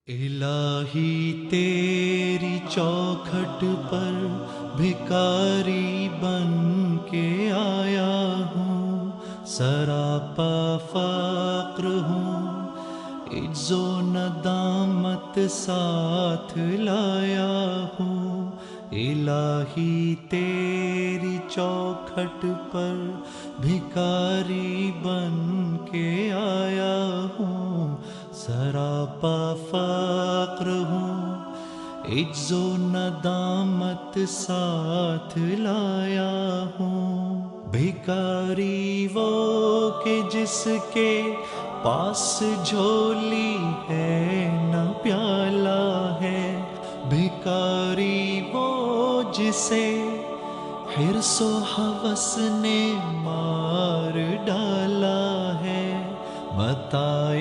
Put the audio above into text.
الہی تیری چوکھٹ پر بھکاری بن کے آیا ہوں، سراپا فقر ہوں، عجز و ندامت ساتھ لایا ہوں۔ الہی تیری چوکھٹ پر بھکاری بن کے آیا ہوں، سراپا فقر ہوں، عجز و ندامت ساتھ لایا ہوں۔ بھکاری وہ کہ جس کے پاس جھولی ہے نہ پیالہ ہے، بھکاری وہ جسے حرص و ہوس نے مار ڈالا ہے۔ متاع